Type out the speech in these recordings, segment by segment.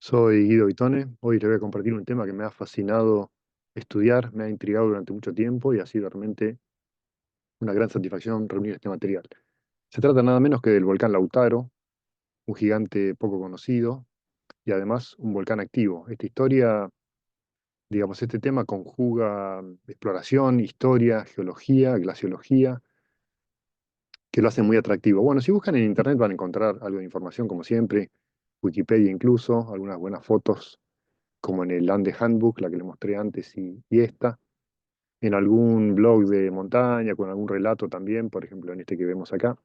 Soy Guido Vitone. Hoy te voy a compartir un tema que me ha fascinado estudiar, me ha intrigado durante mucho tiempo y ha sido realmente una gran satisfacción reunir este material. Se trata nada menos que del volcán Lautaro, un gigante poco conocido y además un volcán activo. Esta historia, digamos, este tema conjuga exploración, historia, geología, glaciología, que lo hace muy atractivo. Bueno, si buscan en internet van a encontrar algo de información, como siempre, Wikipedia incluso, algunas buenas fotos como en el Ande Handbook, la que le mostré antes, y esta, en algún blog de montaña, con algún relato también, por ejemplo, en este que vemos acá.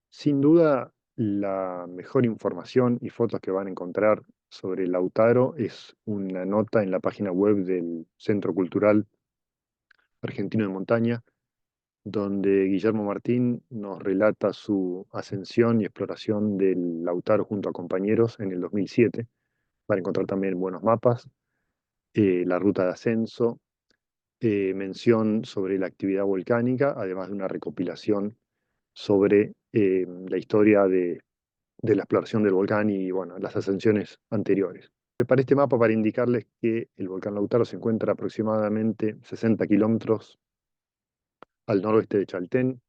Sin duda, la mejor información y fotos que van a encontrar sobre Lautaro es una nota en la página web del Centro Cultural Argentino de Montaña, donde Guillermo Martín nos relata su ascensión y exploración del Lautaro junto a compañeros en el 2007. Van a encontrar también buenos mapas, la ruta de ascenso, mención sobre la actividad volcánica, además de una recopilación sobre la historia de la exploración del volcán y bueno, las ascensiones anteriores. Preparé este mapa para indicarles que el volcán Lautaro se encuentra aproximadamente 60 kilómetros al noroeste de Chaltén.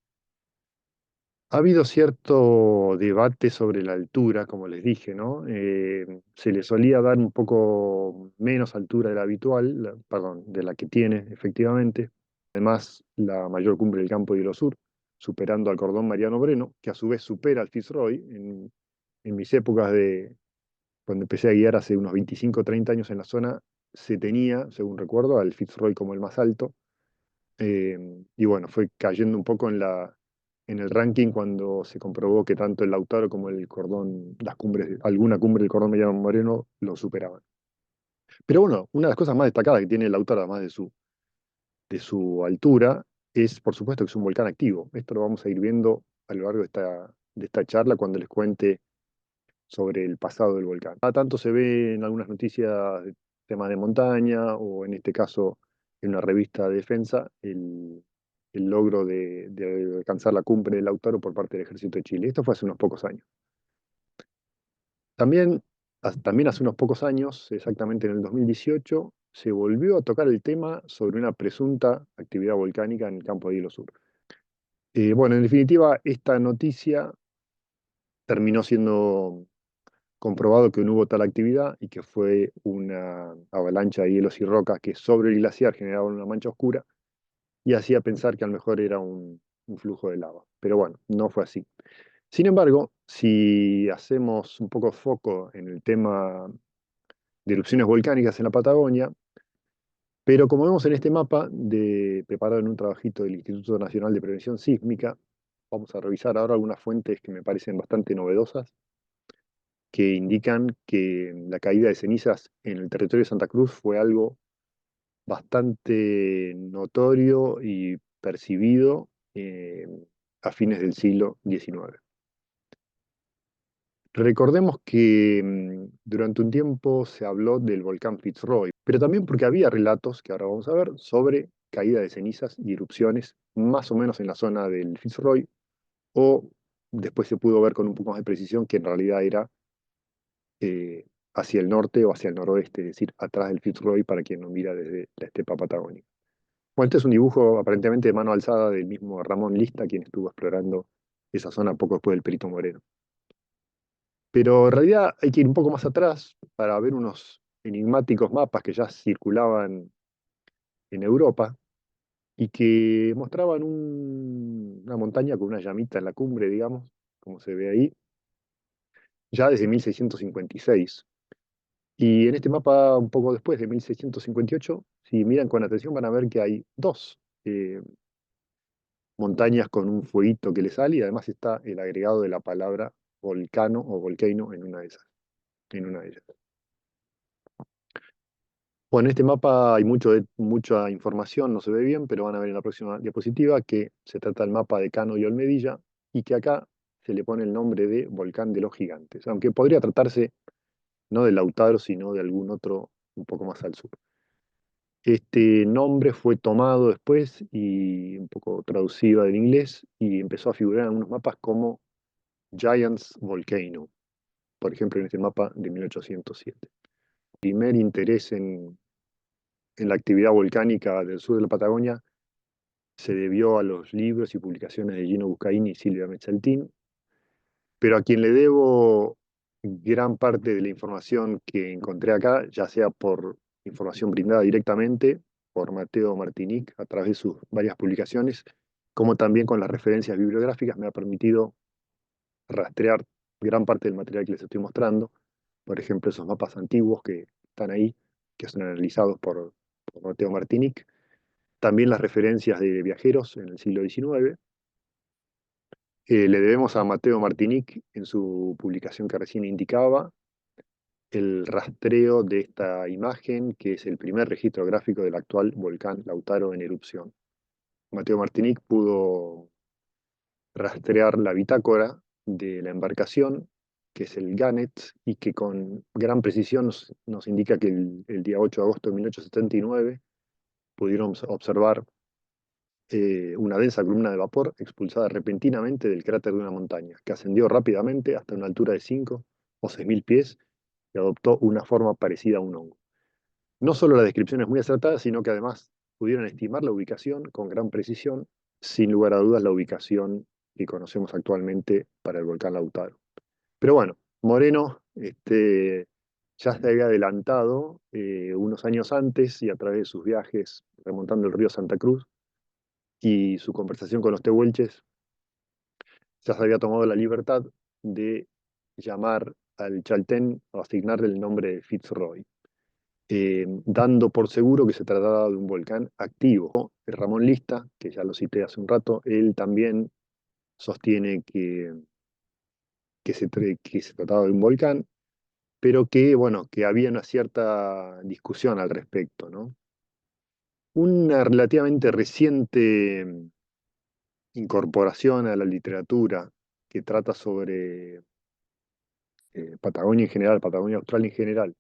Ha habido cierto debate sobre la altura, como les dije, ¿no? Se le solía dar un poco menos altura de la habitual, perdón, de la que tiene efectivamente. Además, la mayor cumbre del Campo de Hilo Sur, superando al cordón Mariano Breno, que a su vez supera al Fitzroy. En mis épocas de cuando empecé a guiar hace unos 25 o 30 años en la zona, se tenía, según recuerdo, al Fitzroy como el más alto. Eh, y bueno, fue cayendo un poco en el ranking cuando se comprobó que tanto el Lautaro como el cordón, las cumbres, alguna cumbre del cordón Mariano Moreno lo superaban. Pero bueno, una de las cosas más destacadas que tiene el Lautaro, además de su altura, es por supuesto que es un volcán activo. Esto lo vamos a ir viendo a lo largo de esta charla cuando les cuente sobre el pasado del volcán. Cada tanto se ve en algunas noticias de temas de montaña o en este caso en una revista de defensa el logro de alcanzar la cumbre del Lautaro por parte del Ejército de Chile. Esto fue hace unos pocos años. También, también hace unos pocos años, exactamente en el 2018, se volvió a tocar el tema sobre una presunta actividad volcánica en el campo de Hilo Sur. Bueno, en definitiva, esta noticia terminó siendo comprobado que no hubo tal actividad y que fue una avalancha de hielos y rocas que sobre el glaciar generaba una mancha oscura y hacía pensar que a lo mejor era un flujo de lava. Pero bueno, no fue así. Sin embargo, si hacemos un poco foco en el tema de erupciones volcánicas en la Patagonia, pero como vemos en este mapa, preparado en un trabajito del Instituto Nacional de Prevención Sísmica, vamos a revisar ahora algunas fuentes que me parecen bastante novedosas que indican que la caída de cenizas en el territorio de Santa Cruz fue algo bastante notorio y percibido a fines del siglo XIX. Recordemos que durante un tiempo se habló del volcán Fitzroy, pero también porque había relatos, que ahora vamos a ver, sobre caída de cenizas y erupciones más o menos en la zona del Fitzroy, o después se pudo ver con un poco más de precisión que en realidad era eh, hacia el norte o hacia el noroeste, es decir, atrás del Fitzroy para quien lo mira desde la estepa patagónica. Bueno, este es un dibujo aparentemente de mano alzada del mismo Ramón Lista, quien estuvo explorando esa zona poco después del Perito Moreno. Pero en realidad hay que ir un poco más atrás para ver unos enigmáticos mapas que ya circulaban en Europa y que mostraban una montaña con una llamita en la cumbre, digamos, como se ve ahí, ya desde 1656. Y en este mapa, un poco después de 1658, si miran con atención van a ver que hay dos montañas con un fueguito que le sale y además está el agregado de la palabra volcano o volcano en una de esas, en una de ellas. Bueno, en este mapa hay mucha información, no se ve bien, pero van a ver en la próxima diapositiva que se trata del mapa de Cano y Olmedilla y que acá se le pone el nombre de Volcán de los Gigantes, aunque podría tratarse no de Lautaro, sino de algún otro un poco más al sur. Este nombre fue tomado después y un poco traducido del inglés y empezó a figurar en algunos mapas como Giants Volcano. por ejemplo en este mapa de 1807. Primer interés en la actividad volcánica del sur de la Patagonia se debió a los libros y publicaciones de Gino Buscaini y Silvia Mechaltin, pero a quien le debo gran parte de la información que encontré acá, ya sea por información brindada directamente por Mateo Martinic a través de sus varias publicaciones, como también con las referencias bibliográficas, me ha permitido rastrear gran parte del material que les estoy mostrando. Por ejemplo, esos mapas antiguos que están ahí, que son analizados por Mateo Martinic. También las referencias de viajeros en el siglo XIX. Le debemos a Mateo Martinic, en su publicación que recién indicaba, el rastreo de esta imagen, que es el primer registro gráfico del actual volcán Lautaro en erupción. Mateo Martinic pudo rastrear la bitácora de la embarcación, que es el Gannet, y que con gran precisión nos indica que el día 8 de agosto de 1879 pudieron observar una densa columna de vapor expulsada repentinamente del cráter de una montaña, que ascendió rápidamente hasta una altura de 5 o 6.000 pies y adoptó una forma parecida a un hongo. No solo la descripción es muy acertada, sino que además pudieron estimar la ubicación con gran precisión, sin lugar a dudas la ubicación que conocemos actualmente para el volcán Lautaro. Pero bueno, Moreno ya se había adelantado unos años antes y a través de sus viajes remontando el río Santa Cruz y su conversación con los tehuelches, ya se había tomado la libertad de llamar al Chaltén o asignarle el nombre de Fitzroy, dando por seguro que se trataba de un volcán activo. Ramón Lista, que ya lo cité hace un rato, él también sostiene que se trataba de un volcán, pero que, bueno, que había una cierta discusión al respecto, ¿no? Una relativamente reciente incorporación a la literatura que trata sobre Patagonia en general, Patagonia Austral en general,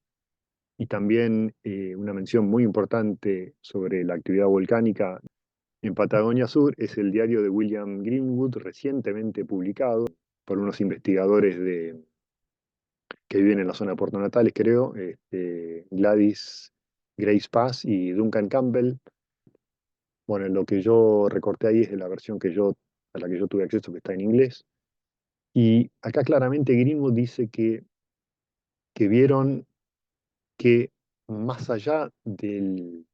y también una mención muy importante sobre la actividad volcánica en Patagonia Sur es el diario de William Greenwood, recientemente publicado por unos investigadores que viven en la zona de Puerto Natales, creo, Gladys Grace Paz y Duncan Campbell. Bueno, lo que yo recorté ahí es de la versión a la que yo tuve acceso, que está en inglés. Y acá claramente Greenwood dice que vieron que más allá del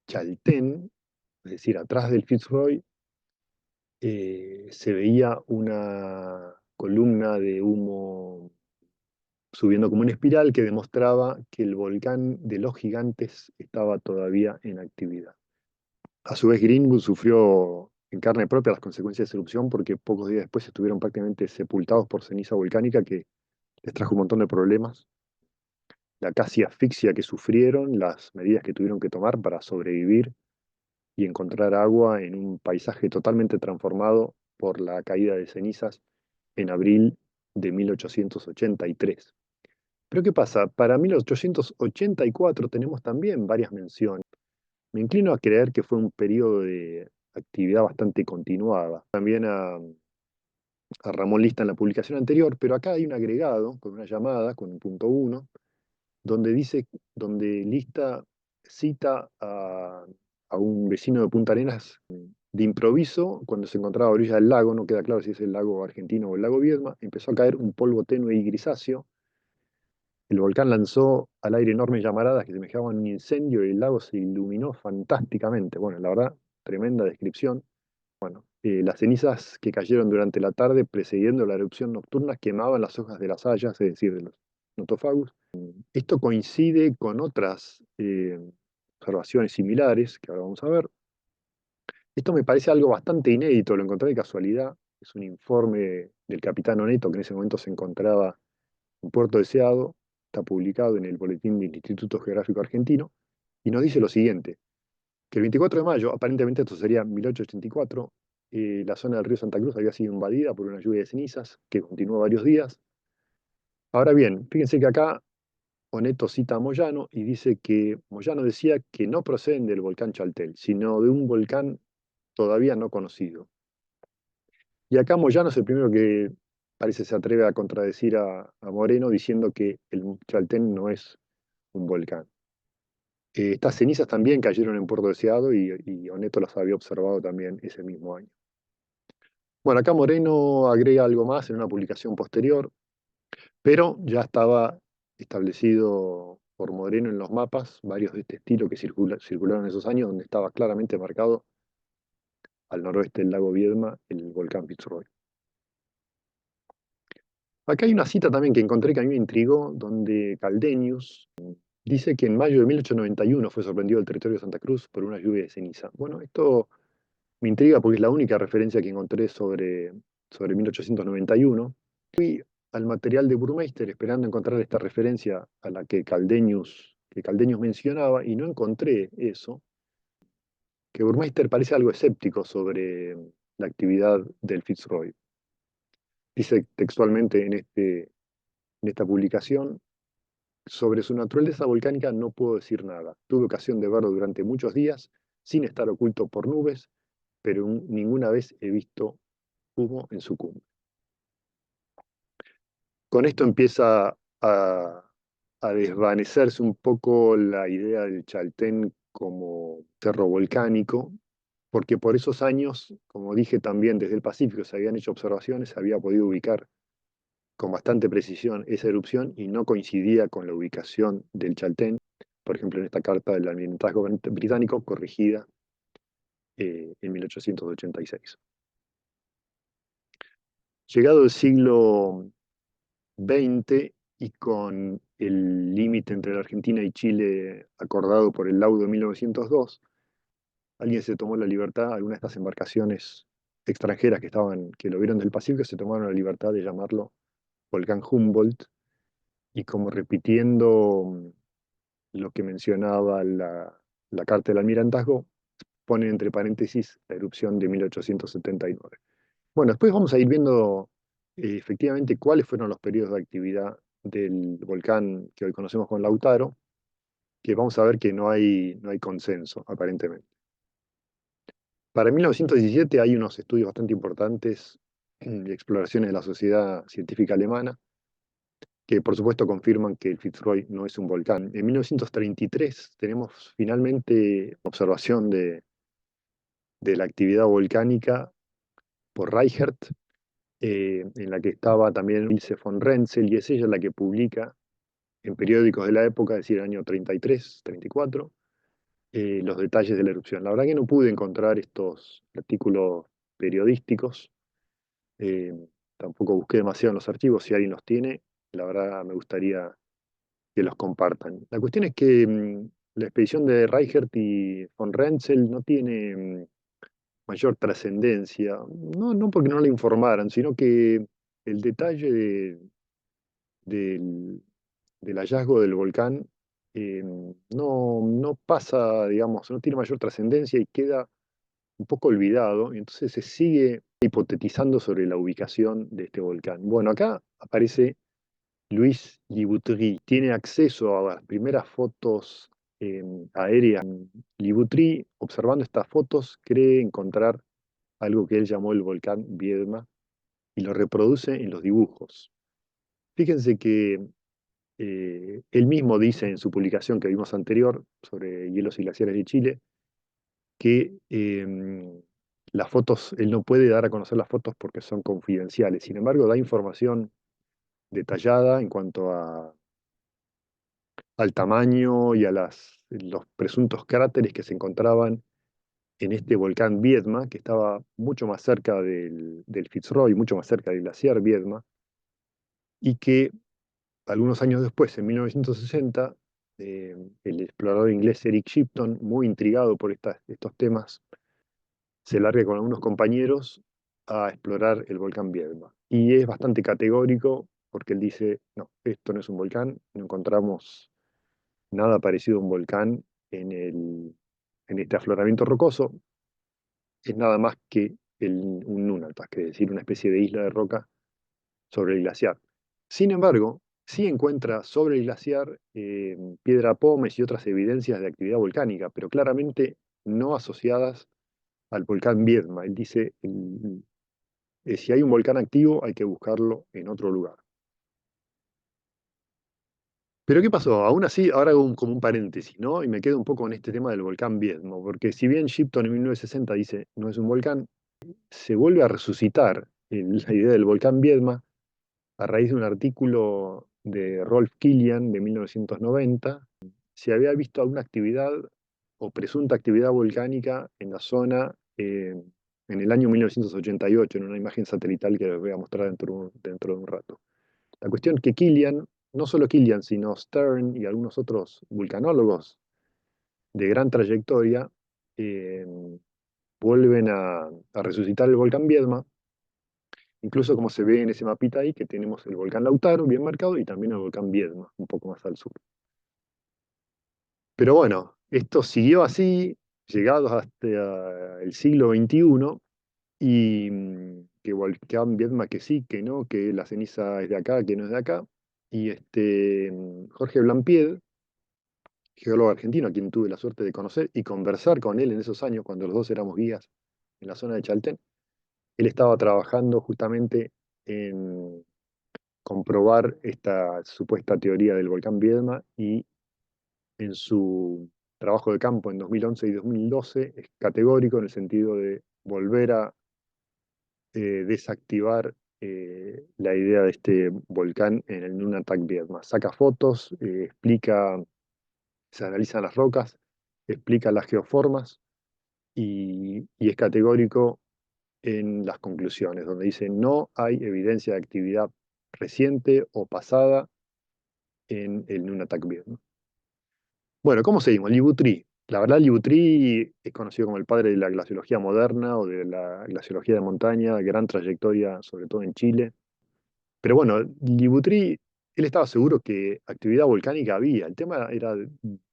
Chaltén, es decir, atrás del Fitzroy, se veía una columna de humo subiendo como una espiral que demostraba que el volcán de los gigantes estaba todavía en actividad. A su vez, Greenwood sufrió en carne propia las consecuencias de esa erupción porque pocos días después estuvieron prácticamente sepultados por ceniza volcánica que les trajo un montón de problemas. La casi asfixia que sufrieron, las medidas que tuvieron que tomar para sobrevivir y encontrar agua en un paisaje totalmente transformado por la caída de cenizas en abril de 1883. Pero ¿qué pasa? Para 1884 tenemos también varias menciones. Me inclino a creer que fue un periodo de actividad bastante continuada. También a Ramón Lista en la publicación anterior, pero acá hay un agregado con una llamada, con un punto 1, donde dice, donde Lista cita a un vecino de Punta Arenas de improviso, cuando se encontraba a orilla del lago, no queda claro si es el lago argentino o el lago Viedma, empezó a caer un polvo tenue y grisáceo. El volcán lanzó al aire enormes llamaradas que semejaban un incendio y el lago se iluminó fantásticamente. Bueno, la verdad, tremenda descripción. Las cenizas que cayeron durante la tarde precediendo la erupción nocturna quemaban las hojas de las hayas, es decir, de los notofagus. Esto coincide con otras observaciones similares que ahora vamos a ver. Esto me parece algo bastante inédito, lo encontré de casualidad. Es un informe del capitán Oneto que en ese momento se encontraba en Puerto Deseado, está publicado en el boletín del Instituto Geográfico Argentino, y nos dice lo siguiente, que el 24 de mayo, aparentemente esto sería 1884, la zona del río Santa Cruz había sido invadida por una lluvia de cenizas que continuó varios días. Ahora bien, fíjense que acá Oneto cita a Moyano y dice que Moyano decía que no proceden del volcán Chaltén, sino de un volcán todavía no conocido. Y acá Moyano es el primero que parece se atreve a contradecir a Moreno diciendo que el Chaltén no es un volcán. Estas cenizas también cayeron en Puerto Deseado y Oneto las había observado también ese mismo año. Bueno, acá Moreno agrega algo más en una publicación posterior, pero ya estaba establecido por Moreno en los mapas, varios de este estilo que circularon en esos años, donde estaba claramente marcado al noroeste del lago Viedma el volcán Fitzroy. Acá hay una cita también que encontré que a mí me intrigó, donde Caldenius dice que en mayo de 1891 fue sorprendido el territorio de Santa Cruz por una lluvia de ceniza. Bueno, esto me intriga porque es la única referencia que encontré sobre 1891. Fui al material de Burmeister esperando encontrar esta referencia a la que Caldenius mencionaba y no encontré eso, que Burmeister parece algo escéptico sobre la actividad del Fitzroy. Dice textualmente en esta publicación: sobre su naturaleza volcánica no puedo decir nada. Tuve ocasión de verlo durante muchos días, sin estar oculto por nubes, pero ninguna vez he visto humo en su cumbre. Con esto empieza a desvanecerse un poco la idea del Chaltén como cerro volcánico, porque por esos años, como dije también, desde el Pacífico se habían hecho observaciones, se había podido ubicar con bastante precisión esa erupción y no coincidía con la ubicación del Chaltén, por ejemplo en esta carta del almirantazgo británico corregida en 1886. Llegado el siglo XX y con el límite entre la Argentina y Chile acordado por el laudo de 1902, alguien se tomó la libertad, algunas de estas embarcaciones extranjeras que lo vieron del Pacífico, se tomaron la libertad de llamarlo Volcán Humboldt, y como repitiendo lo que mencionaba la carta del almirantazgo, ponen entre paréntesis la erupción de 1879. Bueno, después vamos a ir viendo efectivamente cuáles fueron los periodos de actividad del volcán que hoy conocemos como Lautaro, que vamos a ver que no hay consenso, aparentemente. Para 1917 hay unos estudios bastante importantes de exploraciones de la Sociedad Científica Alemana, que por supuesto confirman que el Fitzroy no es un volcán. En 1933 tenemos finalmente observación de la actividad volcánica por Reichert, en la que estaba también Ilse von Renzel, y es ella la que publica en periódicos de la época, es decir, el año 33, 34, los detalles de la erupción. La verdad que no pude encontrar estos artículos periodísticos, eh, tampoco busqué demasiado en los archivos, si alguien los tiene, la verdad me gustaría que los compartan. La cuestión es que la expedición de Reichert y von Renzel no tiene mayor trascendencia, no porque no la informaran, sino que el detalle del, del hallazgo del volcán no pasa, digamos, no tiene mayor trascendencia y queda un poco olvidado, y entonces se sigue hipotetizando sobre la ubicación de este volcán. Bueno, acá aparece Luis Liboutry, tiene acceso a las primeras fotos aéreas. Liboutry, observando estas fotos, cree encontrar algo que él llamó el volcán Viedma y lo reproduce en los dibujos. Fíjense que él mismo dice en su publicación que vimos anterior sobre hielos y glaciares de Chile que las fotos, él no puede dar a conocer las fotos porque son confidenciales. Sin embargo, da información detallada en cuanto al tamaño y a los presuntos cráteres que se encontraban en este volcán Viedma, que estaba mucho más cerca del Fitzroy, mucho más cerca del glaciar Viedma, y que algunos años después, en 1960, el explorador inglés Eric Shipton, muy intrigado por estos temas, se larga con algunos compañeros a explorar el volcán Viedma. Y es bastante categórico porque él dice, no, esto no es un volcán, no encontramos nada parecido a un volcán en este afloramiento rocoso, es nada más que un nunatak, que es decir, una especie de isla de roca sobre el glaciar. Sin embargo, sí encuentra sobre el glaciar piedra pómez y otras evidencias de actividad volcánica, pero claramente no asociadas al volcán Viedma. Él dice, Si hay un volcán activo, hay que buscarlo en otro lugar. Pero ¿qué pasó? Aún así, ahora hago como un paréntesis, ¿no? Y me quedo un poco en este tema del volcán Viedma, porque si bien Shipton en 1960 dice no es un volcán, se vuelve a resucitar la idea del volcán Viedma a raíz de un artículo de Rolf Kilian de 1990. Se había visto alguna actividad o presunta actividad volcánica en la zona en el año 1988, en una imagen satelital que les voy a mostrar dentro de un rato. La cuestión es que Kilian, no solo Kilian, sino Stern y algunos otros vulcanólogos de gran trayectoria, eh, vuelven a resucitar el volcán Viedma, incluso como se ve en ese mapita ahí, que tenemos el volcán Lautaro bien marcado y también el volcán Viedma, un poco más al sur. Pero bueno, esto siguió así, llegados hasta el siglo XXI, y que volcán Viedma que sí, que no, que la ceniza es de acá, que no es de acá. Y Jorge Blampied, geólogo argentino, a quien tuve la suerte de conocer y conversar con él en esos años, cuando los dos éramos guías en la zona de Chaltén, él estaba trabajando justamente en comprobar esta supuesta teoría del volcán Viedma y en su trabajo de campo en 2011 y 2012 es categórico en el sentido de volver a desactivar la idea de este volcán en el Nunatak Viedma. Saca fotos, explica, se analizan las rocas, explica las geoformas y es categórico en las conclusiones, donde dice no hay evidencia de actividad reciente o pasada en el Nunatak Viedma. Bueno, ¿cómo seguimos? Libutrí. La verdad, Libutrí es conocido como el padre de la glaciología moderna o de la glaciología de montaña, gran trayectoria, sobre todo en Chile. Pero bueno, Libutrí, él estaba seguro que actividad volcánica había. El tema era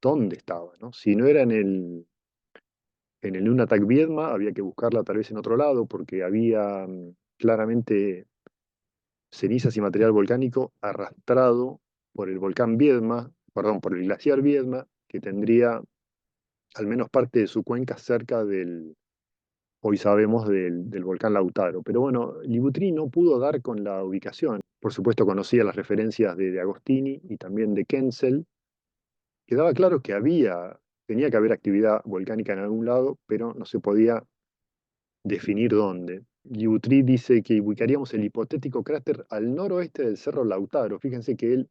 dónde estaba, ¿no? Si no era en el Nunatak Viedma, había que buscarla tal vez en otro lado, porque había claramente cenizas y material volcánico arrastrado por el volcán Viedma, perdón, por el glaciar Viedma, que tendría al menos parte de su cuenca cerca hoy sabemos, del volcán Lautaro. Pero bueno, Libutrini no pudo dar con la ubicación. Por supuesto conocía las referencias de Agostini y también de Kenzel. Quedaba claro que tenía que haber actividad volcánica en algún lado, pero no se podía definir dónde. Libutrini dice que ubicaríamos el hipotético cráter al noroeste del Cerro Lautaro. Fíjense que él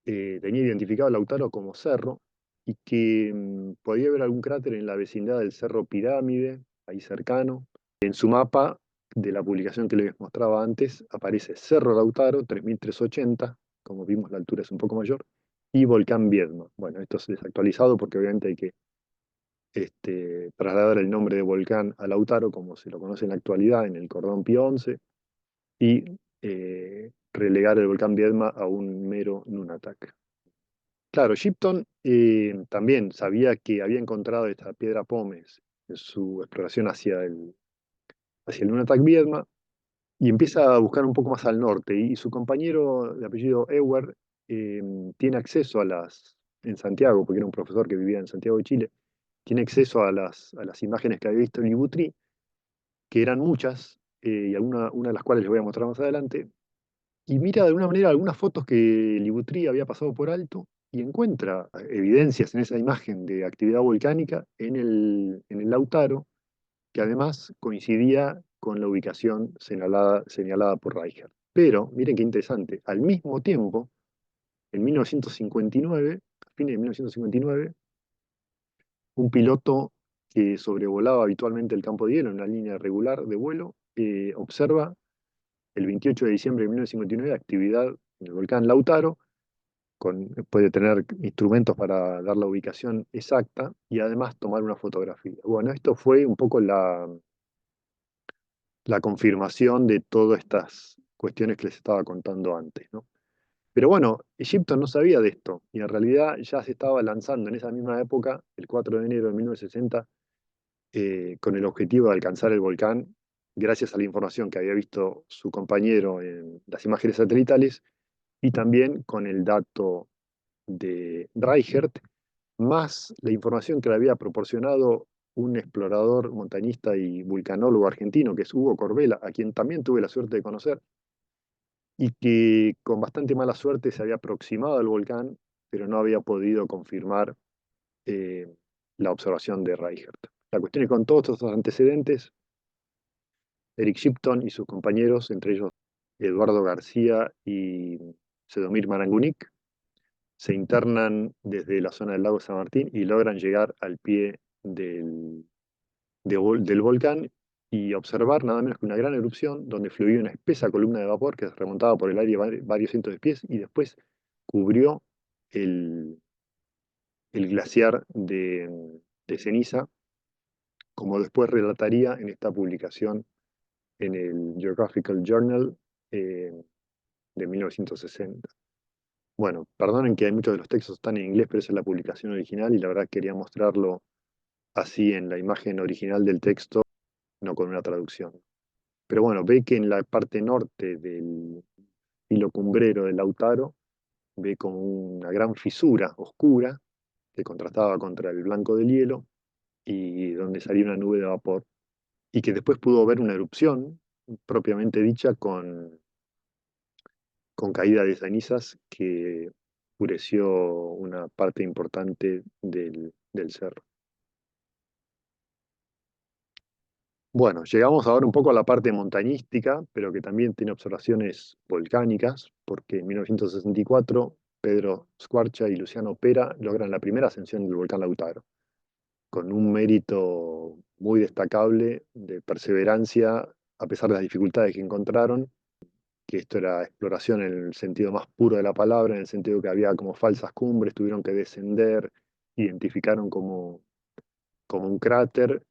tenía identificado a Lautaro como cerro y que podía haber algún cráter en la vecindad del Cerro Pirámide, ahí cercano. En su mapa de la publicación que les mostraba antes aparece Cerro Lautaro, 3380, como vimos la altura es un poco mayor, y Volcán Viedma. Bueno, esto es desactualizado porque obviamente hay que trasladar el nombre de volcán a Lautaro, como se lo conoce en la actualidad, en el cordón Pío XI, y relegar el volcán Viedma a un mero Nunatak. Claro, Shipton también sabía que había encontrado esta piedra pómez en su exploración hacia el Nunatak Viedma y empieza a buscar un poco más al norte. Y su compañero de apellido Ewert eh, tiene acceso en Santiago, porque era un profesor que vivía en Santiago de Chile, tiene acceso a las imágenes que había visto en Libutrí, que eran muchas, y una de las cuales les voy a mostrar más adelante, y mira de alguna manera algunas fotos que Libutrí había pasado por alto y encuentra evidencias en esa imagen de actividad volcánica en el Lautaro, que además coincidía con la ubicación señalada por Reichert. Pero, miren qué interesante, al mismo tiempo, en 1959, a fines de 1959, un piloto que sobrevolaba habitualmente el campo de hielo en una línea regular de vuelo, observa el 28 de diciembre de 1959 actividad en el volcán Lautaro, puede tener instrumentos para dar la ubicación exacta y además tomar una fotografía. Bueno, esto fue un poco la confirmación de todas estas cuestiones que les estaba contando antes, ¿no? Pero bueno, Egipto no sabía de esto y en realidad ya se estaba lanzando en esa misma época, el 4 de enero de 1960, con el objetivo de alcanzar el volcán, gracias a la información que había visto su compañero en las imágenes satelitales y también con el dato de Reichert, más la información que le había proporcionado un explorador, montañista y vulcanólogo argentino, que es Hugo Corbela, a quien también tuve la suerte de conocer, y que con bastante mala suerte se había aproximado al volcán, pero no había podido confirmar eh, la observación de Reichert. La cuestión es que con todos estos antecedentes, Eric Shipton y sus compañeros, entre ellos Eduardo García y Sedomir Marangunic, se internan desde la zona del lago San Martín y logran llegar al pie del volcán y observar nada menos que una gran erupción donde fluía una espesa columna de vapor que se remontaba por el aire varios cientos de pies y después cubrió el, el glaciar de ceniza, como después relataría en esta publicación en el Geographical Journal eh, de 1960. Bueno, perdonen que hay muchos de los textos están en inglés, pero esa es la publicación original y la verdad quería mostrarlo así en la imagen original del texto, no con una traducción. Pero bueno, ve que en la parte norte del hilo cumbrero del Lautaro, ve como una gran fisura oscura que contrastaba contra el blanco del hielo y donde salía una nube de vapor. Y que después pudo ver una erupción propiamente dicha con caída de cenizas que oscureció una parte importante del cerro. Bueno, llegamos ahora un poco a la parte montañística, pero que también tiene observaciones volcánicas, porque en 1964 Pedro Squarcia y Luciano Pera logran la primera ascensión del volcán Lautaro, con un mérito muy destacable de perseverancia, a pesar de las dificultades que encontraron, que esto era exploración en el sentido más puro de la palabra, en el sentido que había como falsas cumbres, tuvieron que descender, identificaron como un cráter,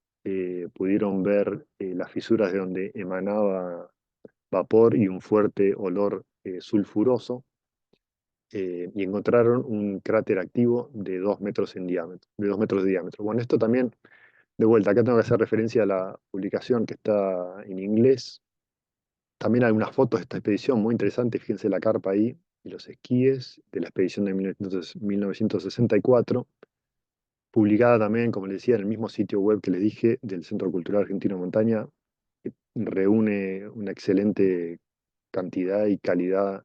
pudieron ver las fisuras de donde emanaba vapor y un fuerte olor sulfuroso, y encontraron un cráter activo de 2 metros en diámetro, de 2 metros de diámetro. Bueno, esto también, de vuelta, acá tengo que hacer referencia a la publicación que está en inglés. También hay unas fotos de esta expedición muy interesantes, fíjense la carpa ahí y los esquíes de la expedición de 1964, publicada también, como les decía, en el mismo sitio web que les dije del Centro Cultural Argentino de Montaña, que reúne una excelente cantidad y calidad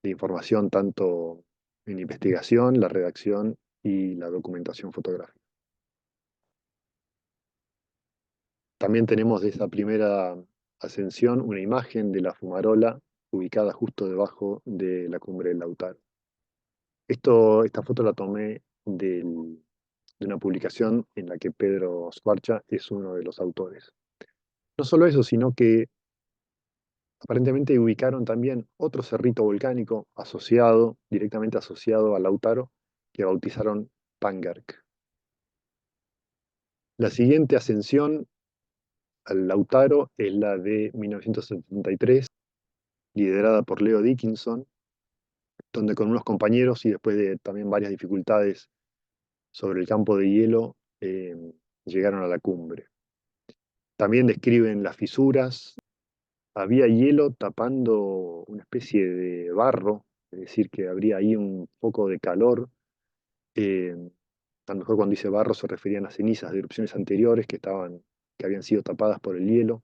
de información, tanto en investigación, la redacción y la documentación fotográfica. También tenemos de esa primera ascensión una imagen de la fumarola ubicada justo debajo de la cumbre del Lautaro. Esta foto la tomé de una publicación en la que Pedro Squarcia es uno de los autores. No solo eso, sino que aparentemente ubicaron también otro cerrito volcánico directamente asociado al Lautaro, que bautizaron Pangerk. La siguiente ascensión al Lautaro es la de 1973, liderada por Leo Dickinson, donde con unos compañeros y después de también varias dificultades sobre el campo de hielo, llegaron a la cumbre. También describen las fisuras. Había hielo tapando una especie de barro, es decir, que habría ahí un poco de calor. Eh, a lo mejor cuando dice barro se referían a cenizas de erupciones anteriores que habían sido tapadas por el hielo.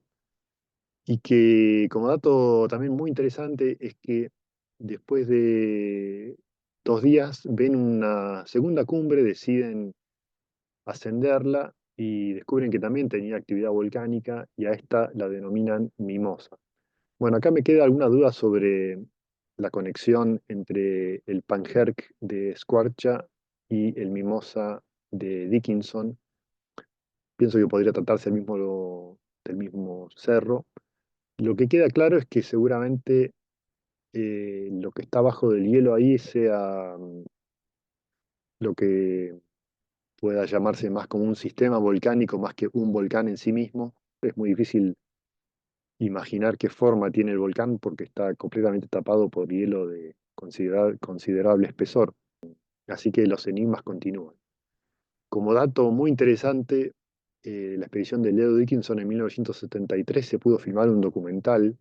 Y que como dato también muy interesante es que después de 2 días ven una segunda cumbre, deciden ascenderla y descubren que también tenía actividad volcánica y a esta la denominan Mimosa. Bueno, acá me queda alguna duda sobre la conexión entre el Pangerk de Squarcia y el Mimosa de Dickinson. Pienso que podría tratarse del mismo cerro. Lo que queda claro es que seguramente lo que está abajo del hielo ahí sea lo que pueda llamarse más como un sistema volcánico más que un volcán en sí mismo. Es muy difícil imaginar qué forma tiene el volcán porque está completamente tapado por hielo de considerable espesor. Así que los enigmas continúan. Como dato muy interesante, la expedición de Leo Dickinson en 1973 se pudo filmar un documental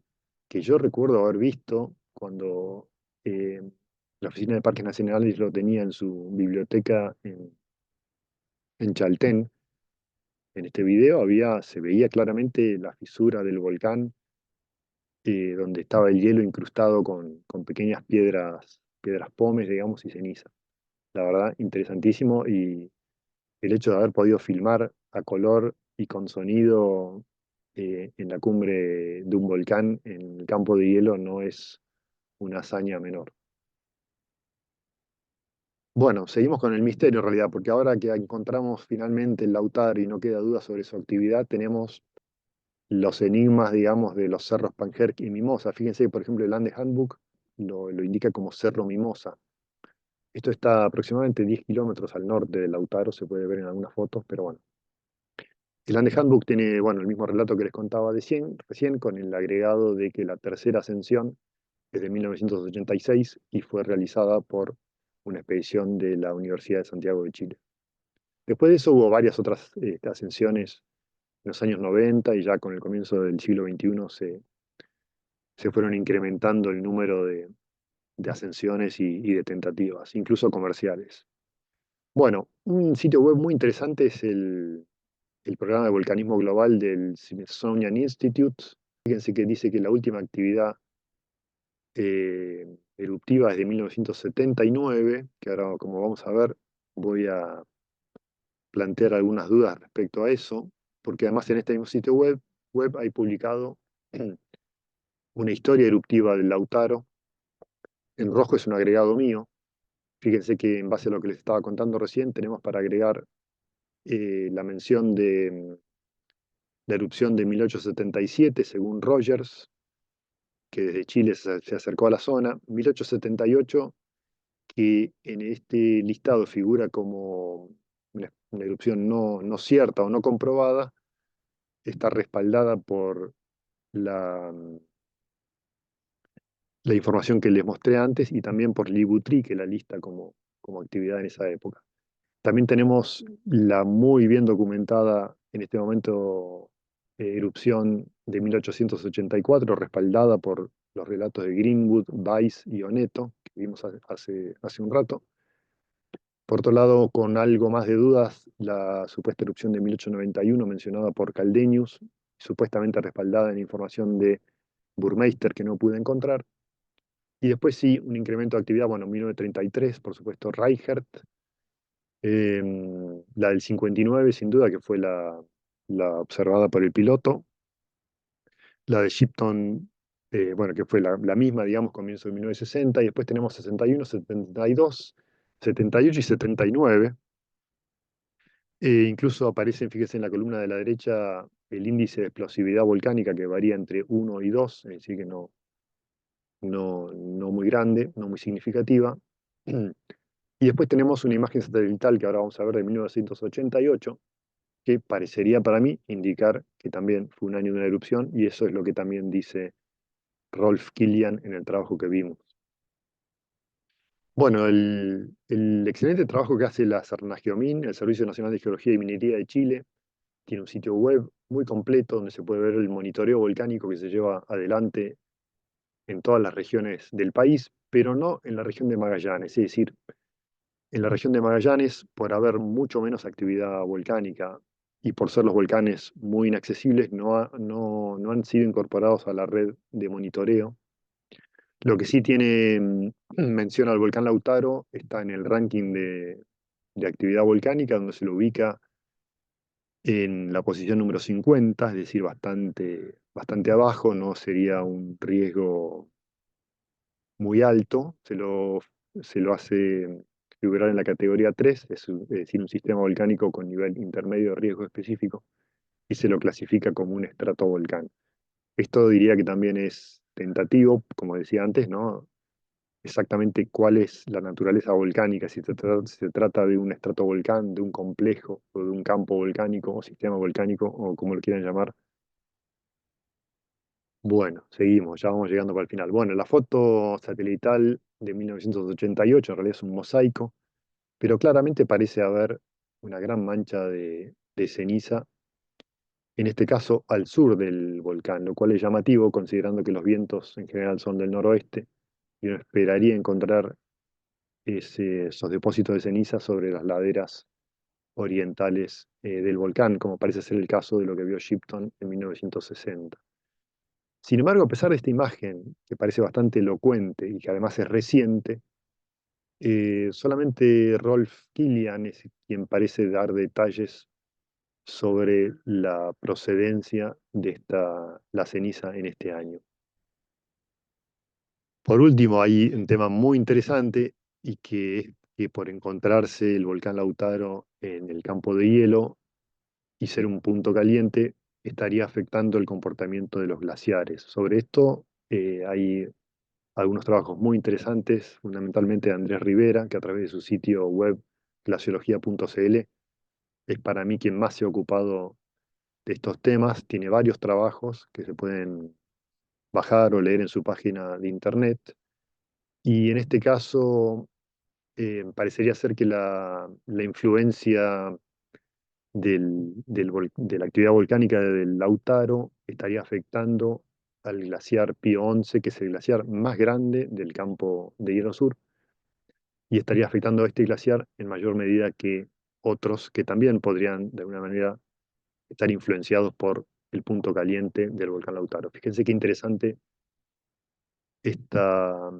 que yo recuerdo haber visto cuando la Oficina de Parques Nacionales lo tenía en su biblioteca en Chaltén, En este video se veía claramente la fisura del volcán, donde estaba el hielo incrustado con pequeñas piedras pómez, digamos, y ceniza. La verdad, interesantísimo, y el hecho de haber podido filmar a color y con sonido en la cumbre de un volcán en el campo de hielo no es una hazaña menor. Bueno, seguimos con el misterio en realidad, porque ahora que encontramos finalmente el Lautaro y no queda duda sobre su actividad, tenemos los enigmas, digamos, de los cerros Panjerk y Mimosa. Fíjense que, por ejemplo, el Andes Handbook lo indica como Cerro Mimosa. Esto está aproximadamente 10 kilómetros al norte del Lautaro, se puede ver en algunas fotos, pero bueno. El Andes Handbook tiene, bueno, el mismo relato que les contaba de recién, con el agregado de que la tercera ascensión es de 1986 y fue realizada por una expedición de la Universidad de Santiago de Chile. Después de eso hubo varias otras ascensiones en los años 90 y ya con el comienzo del siglo XXI se fueron incrementando el número de ascensiones y de tentativas, incluso comerciales. Bueno, un sitio web muy interesante es el programa de volcanismo global del Smithsonian Institute. Fíjense que dice que la última actividad eruptiva es de 1979, que ahora, como vamos a ver, voy a plantear algunas dudas respecto a eso, porque además en este mismo sitio web hay publicado una historia eruptiva del Lautaro. En rojo es un agregado mío. Fíjense que en base a lo que les estaba contando recién, tenemos para agregar la mención de la erupción de 1877, según Rogers, que desde Chile se acercó a la zona. 1878, que en este listado figura como una erupción no cierta o no comprobada, está respaldada por la, la información que les mostré antes y también por Libutri, que la lista como actividad en esa época. También tenemos la muy bien documentada en este momento erupción de 1884, respaldada por los relatos de Greenwood, Weiss y Oneto, que vimos hace un rato. Por otro lado, con algo más de dudas, la supuesta erupción de 1891 mencionada por Caldenius, supuestamente respaldada en información de Burmeister que no pude encontrar. Y después sí, un incremento de actividad, bueno, 1933, por supuesto, Reichert. La del 59, sin duda, que fue la observada por el piloto. La de Shipton, bueno, que fue la misma, digamos, comienzo de 1960. Y después tenemos 61, 72, 78 y 79. Incluso aparecen, fíjense en la columna de la derecha, el índice de explosividad volcánica que varía entre 1 y 2, es decir, que no muy grande, no muy significativa. Y después tenemos una imagen satelital que ahora vamos a ver de 1988, que parecería para mí indicar que también fue un año de una erupción, y eso es lo que también dice Rolf Kilian en el trabajo que vimos. Bueno, el excelente trabajo que hace la Cernaggeomin, el Servicio Nacional de Geología y Minería de Chile, tiene un sitio web muy completo donde se puede ver el monitoreo volcánico que se lleva adelante en todas las regiones del país, pero no en la región de Magallanes. Es decir, en la región de Magallanes, por haber mucho menos actividad volcánica y por ser los volcanes muy inaccesibles, no han sido incorporados a la red de monitoreo. Lo que sí tiene mención al volcán Lautaro está en el ranking de actividad volcánica, donde se lo ubica en la posición número 50, es decir, bastante abajo, no sería un riesgo muy alto, se lo hace figurar en la categoría 3, es decir, un sistema volcánico con nivel intermedio de riesgo específico, y se lo clasifica como un estratovolcán. Esto diría que también es tentativo, como decía antes, ¿no? Exactamente cuál es la naturaleza volcánica, si se trata de un estratovolcán, de un complejo, o de un campo volcánico, o sistema volcánico, o como lo quieran llamar. Bueno, seguimos, ya vamos llegando para el final. Bueno, la foto satelital de 1988 en realidad es un mosaico, pero claramente parece haber una gran mancha de ceniza, en este caso al sur del volcán, lo cual es llamativo considerando que los vientos en general son del noroeste y uno esperaría encontrar esos depósitos de ceniza sobre las laderas orientales del volcán, como parece ser el caso de lo que vio Shipton en 1960. Sin embargo, a pesar de esta imagen, que parece bastante elocuente y que además es reciente, solamente Rolf Kilian es quien parece dar detalles sobre la procedencia de la ceniza en este año. Por último, hay un tema muy interesante y que es que por encontrarse el volcán Lautaro en el campo de hielo y ser un punto caliente, estaría afectando el comportamiento de los glaciares. Sobre esto hay algunos trabajos muy interesantes, fundamentalmente de Andrés Rivera, que a través de su sitio web glaciología.cl es para mí quien más se ha ocupado de estos temas. Tiene varios trabajos que se pueden bajar o leer en su página de internet. Y en este caso, parecería ser que la influencia de la actividad volcánica del Lautaro estaría afectando al glaciar Pío 11, que es el glaciar más grande del campo de hielo sur, y estaría afectando a este glaciar en mayor medida que otros que también podrían, de alguna manera, estar influenciados por el punto caliente del volcán Lautaro. Fíjense qué interesante esta,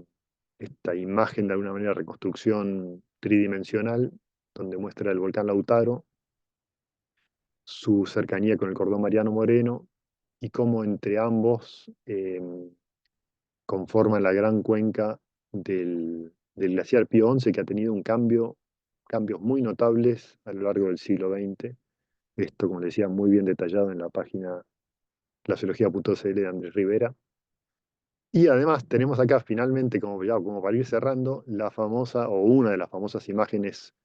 esta imagen, de alguna manera, reconstrucción tridimensional, donde muestra el volcán Lautaro, su cercanía con el cordón Mariano Moreno y cómo entre ambos conforman la gran cuenca del glaciar Pío XI, que ha tenido cambios muy notables a lo largo del siglo XX. Esto, como les decía, muy bien detallado en la página glaciología.cl de Andrés Rivera. Y además tenemos acá finalmente, como para ir cerrando, la famosa o una de las famosas imágenes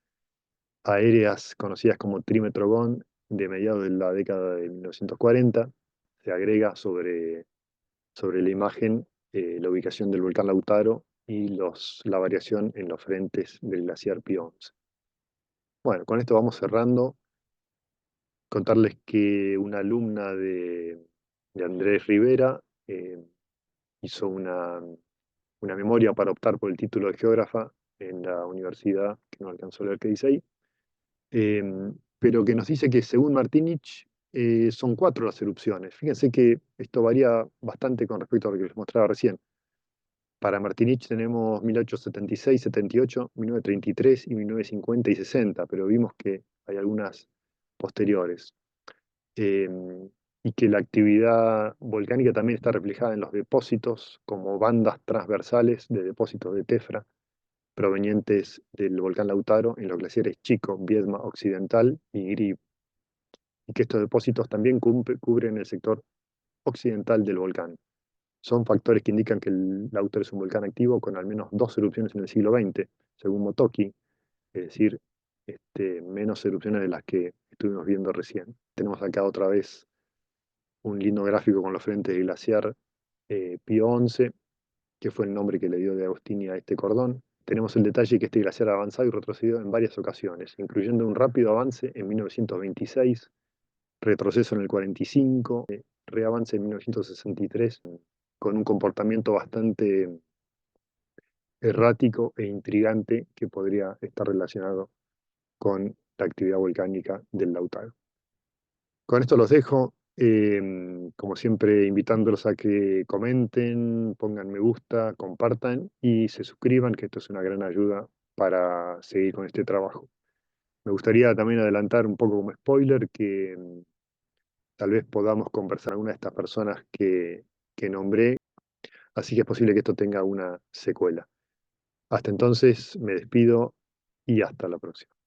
aéreas conocidas como trímetro GON de mediados de la década de 1940. Se agrega sobre la imagen la ubicación del volcán Lautaro y la variación en los frentes del glaciar Pío XI. Bueno, con esto vamos cerrando. Contarles que una alumna de Andrés Rivera hizo una memoria para optar por el título de geógrafa en la universidad, que no alcanzó a leer qué dice ahí, eh, pero que nos dice que según Martinich son cuatro las erupciones. Fíjense que esto varía bastante con respecto a lo que les mostraba recién. Para Martinich tenemos 1876, 78, 1933 y 1950 y 60, pero vimos que hay algunas posteriores. Eh, y que la actividad volcánica también está reflejada en los depósitos como bandas transversales de depósitos de tefra provenientes del volcán Lautaro en los glaciares Chico, Viedma Occidental y Grib, y que estos depósitos también cubren el sector occidental del volcán. Son factores que indican que el Lautaro es un volcán activo con al menos dos erupciones en el siglo XX, según Motoki, es decir, menos erupciones de las que estuvimos viendo recién. Tenemos acá otra vez un lindo gráfico con los frentes del glaciar Pío XI, que fue el nombre que le dio de Agostini a este cordón. Tenemos el detalle que este glaciar ha avanzado y retrocedido en varias ocasiones, incluyendo un rápido avance en 1926, retroceso en el 45, reavance en 1963, con un comportamiento bastante errático e intrigante que podría estar relacionado con la actividad volcánica del Lautaro. Con esto los dejo, como siempre, invitándolos a que comenten, pongan me gusta, compartan y se suscriban, que esto es una gran ayuda para seguir con este trabajo. Me gustaría también adelantar un poco como spoiler que tal vez podamos conversar con alguna de estas personas que nombré, así que es posible que esto tenga una secuela. Hasta entonces, me despido y hasta la próxima.